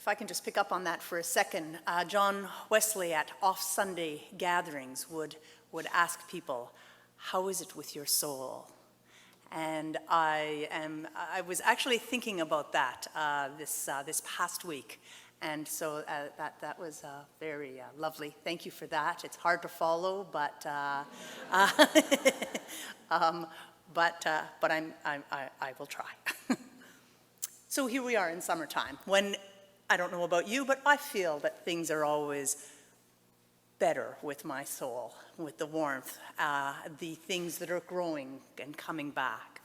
If I can just pick up on that for a second, John Wesley at off-Sunday gatherings would ask people, "How is it with your soul?" And I was actually thinking about that this past week, and so that was very lovely. Thank you for that. It's hard to follow, but I will try. So here we are in summertime, when I don't know about you, but I feel that things are always better with my soul, with the warmth, the things that are growing and coming back.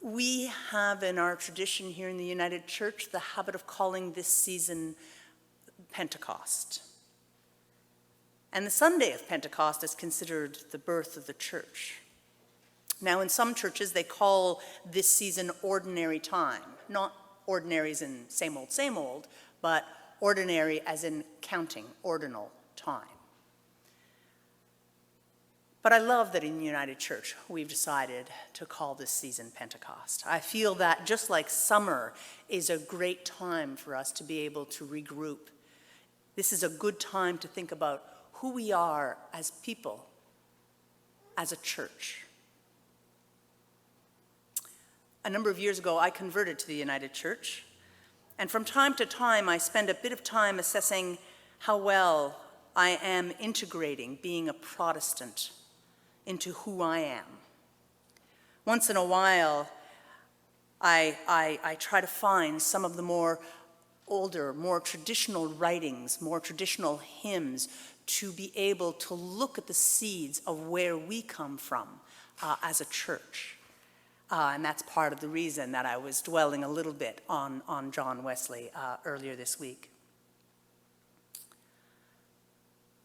We have in our tradition here in the United Church the habit of calling this season Pentecost. And the Sunday of Pentecost is considered the birth of the church. Now, in some churches, they call this season ordinary time, not ordinary as in same old, but ordinary as in counting, ordinal time. But I love that in the United Church, we've decided to call this season Pentecost. I feel that just like summer is a great time for us to be able to regroup, this is a good time to think about who we are as people, as a church. A number of years ago, I converted to the United Church, and from time to time, I spend a bit of time assessing how well I am integrating being a Protestant into who I am. Once in a while, I try to find some of the more older, more traditional writings, more traditional hymns, to be able to look at the seeds of where we come from as a church. And that's part of the reason that I was dwelling a little bit on John Wesley earlier this week.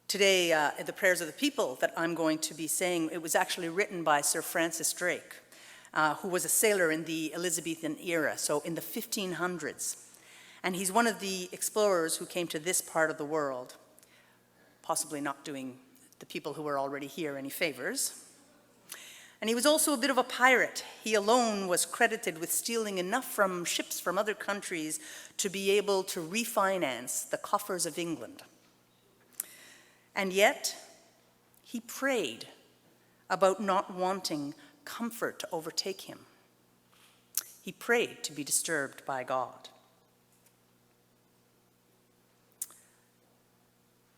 Today, the prayers of the people that I'm going to be saying, it was actually written by Sir Francis Drake, who was a sailor in the Elizabethan era, so in the 1500s. And he's one of the explorers who came to this part of the world, possibly not doing the people who were already here any favors. And he was also a bit of a pirate. He alone was credited with stealing enough from ships from other countries to be able to refinance the coffers of England. And yet, he prayed about not wanting comfort to overtake him. He prayed to be disturbed by God.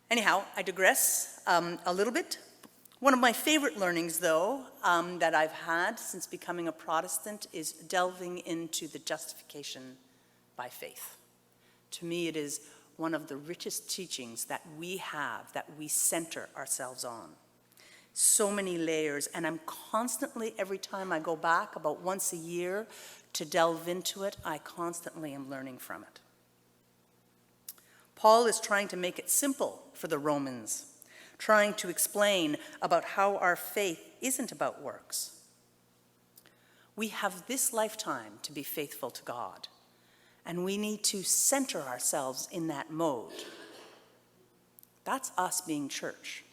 Anyhow, I digress a little bit. One of my favorite learnings, though, that I've had since becoming a Protestant is delving into the justification by faith. To me, it is one of the richest teachings that we have, that we center ourselves on. So many layers, and I'm constantly, every time I go back, about once a year, to delve into it, I constantly am learning from it. Paul is trying to make it simple for the Romans, trying to explain about how our faith isn't about works. We have this lifetime to be faithful to God, and we need to center ourselves in that mode. That's us being church.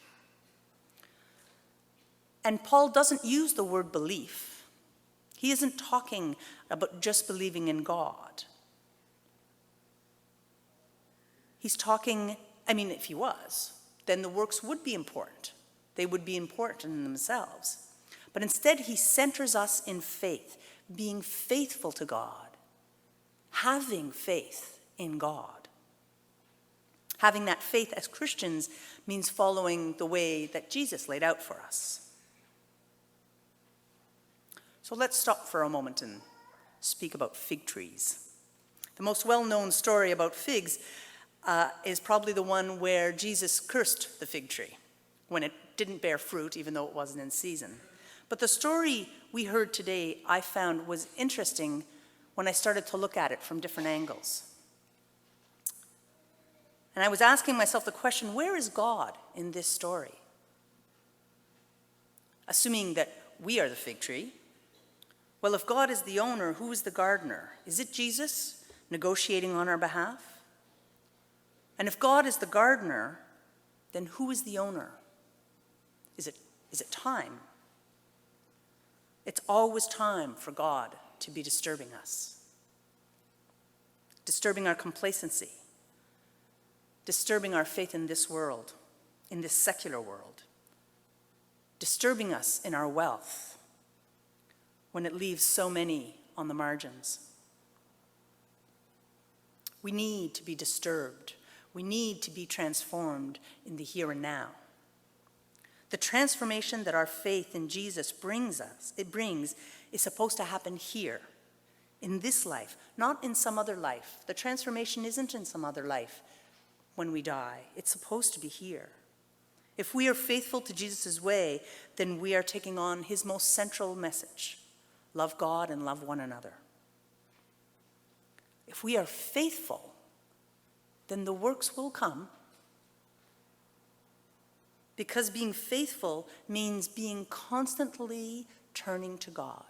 And Paul doesn't use the word belief. He isn't talking about just believing in God. He's talking, if he was, then the works would be important. They would be important in themselves. But instead, he centers us in faith, being faithful to God, having faith in God. Having that faith as Christians means following the way that Jesus laid out for us. So let's stop for a moment and speak about fig trees. The most well-known story about figs is probably the one where Jesus cursed the fig tree when it didn't bear fruit, even though it wasn't in season. But the story we heard today, I found, was interesting when I started to look at it from different angles. And I was asking myself the question, where is God in this story? Assuming that we are the fig tree, well, if God is the owner, who is the gardener? Is it Jesus negotiating on our behalf? And if God is the gardener, then who is the owner? Is it time? It's always time for God to be disturbing us. disturbing our complacency, disturbing our faith in this world, in this secular world, disturbing us in our wealth when it leaves so many on the margins. We need to be disturbed. We need to be transformed in the here and now. The transformation that our faith in Jesus brings is supposed to happen here, in this life, not in some other life. The transformation isn't in some other life when we die. It's supposed to be here. If we are faithful to Jesus' way, then we are taking on his most central message: love God and love one another. If we are faithful, then the works will come, because being faithful means being constantly turning to God.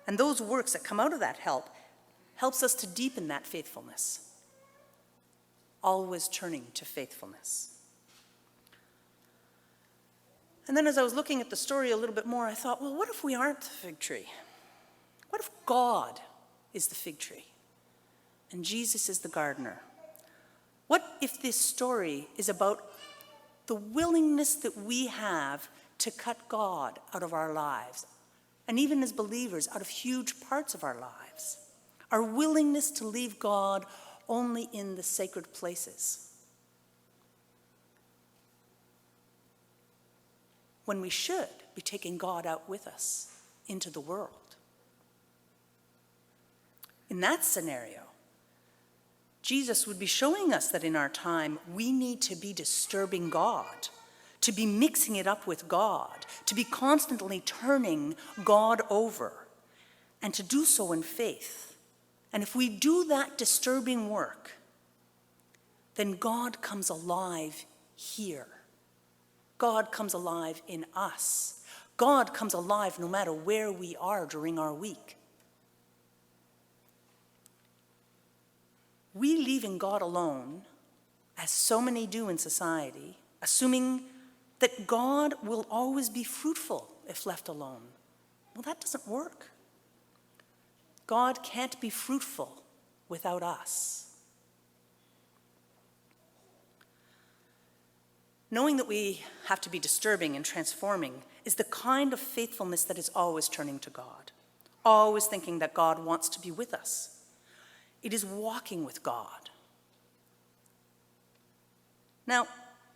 And those works that come out of that helps us to deepen that faithfulness, always turning to faithfulness. And then as I was looking at the story a little bit more, I thought, well, what if we aren't the fig tree? What if God is the fig tree and Jesus is the gardener? What if this story is about the willingness that we have to cut God out of our lives, and even as believers, out of huge parts of our lives? Our willingness to leave God only in the sacred places, when we should be taking God out with us into the world. In that scenario, Jesus would be showing us that in our time, we need to be disturbing God, to be mixing it up with God, to be constantly turning God over, and to do so in faith. And if we do that disturbing work, then God comes alive here. God comes alive in us. God comes alive no matter where we are during our week. We leaving God alone, as so many do in society, assuming that God will always be fruitful if left alone. Well, that doesn't work. God can't be fruitful without us. Knowing that we have to be disturbing and transforming is the kind of faithfulness that is always turning to God, always thinking that God wants to be with us. It is walking with God. Now,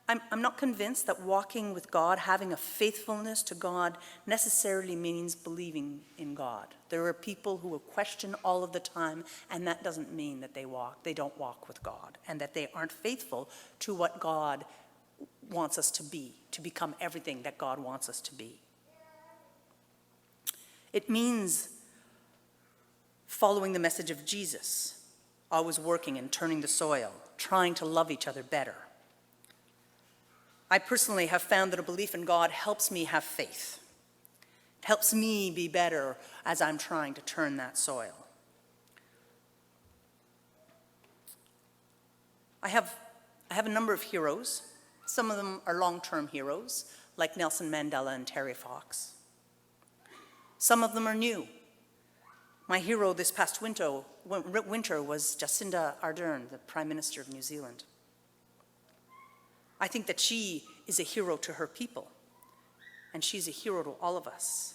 I'm not convinced that walking with God, having a faithfulness to God, necessarily means believing in God. There are people who will question all of the time, and that doesn't mean that they don't walk with God, and that they aren't faithful to what God wants us to be, to become everything that God wants us to be. It means following the message of Jesus, always working and turning the soil, trying to love each other better. I personally have found that a belief in God helps me have faith. It helps me be better as I'm trying to turn that soil. I have a number of heroes. Some of them are long-term heroes, like Nelson Mandela and Terry Fox. Some of them are new. My hero this past winter was Jacinda Ardern, the Prime Minister of New Zealand. I think that she is a hero to her people, and she's a hero to all of us.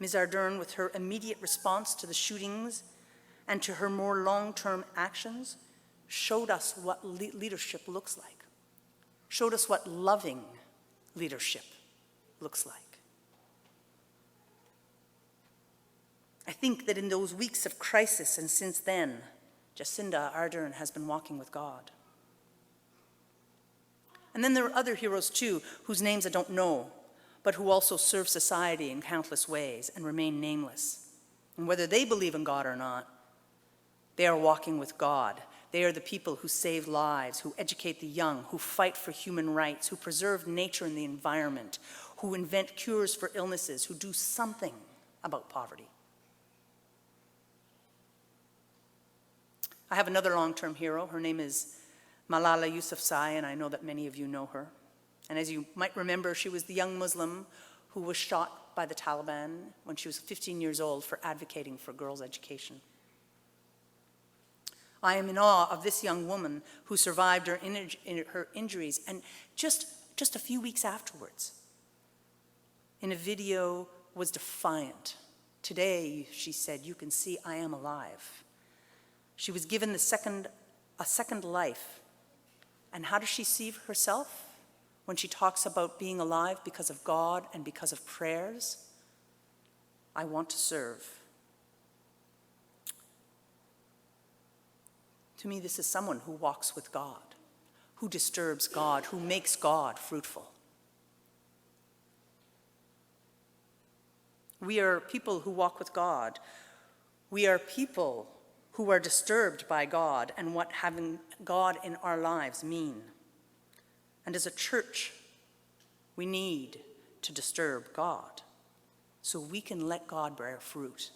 Ms. Ardern, with her immediate response to the shootings and to her more long-term actions, showed us what leadership looks like, showed us what loving leadership looks like. I think that in those weeks of crisis and since then, Jacinda Ardern has been walking with God. And then there are other heroes too, whose names I don't know, but who also serve society in countless ways and remain nameless. And whether they believe in God or not, they are walking with God. They are the people who save lives, who educate the young, who fight for human rights, who preserve nature and the environment, who invent cures for illnesses, who do something about poverty. I have another long-term hero. Her name is Malala Yousafzai, and I know that many of you know her. And as you might remember, she was the young Muslim who was shot by the Taliban when she was 15 years old for advocating for girls' education. I am in awe of this young woman who survived her injuries, and just a few weeks afterwards, in a video, was defiant. Today, she said, you can see I am alive. She was given a second life. And how does she see herself when she talks about being alive because of God and because of prayers? I want to serve. To me, this is someone who walks with God, who disturbs God, who makes God fruitful. We are people who walk with God. We are people who are disturbed by God and what having God in our lives mean. And as a church, we need to disturb God so we can let God bear fruit.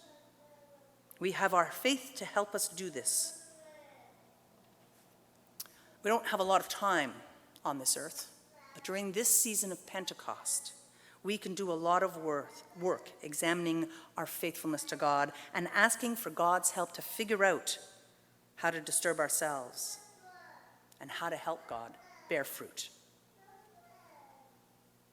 We have our faith to help us do this. We don't have a lot of time on this earth, but during this season of Pentecost, we can do a lot of work examining our faithfulness to God and asking for God's help to figure out how to disturb ourselves and how to help God bear fruit.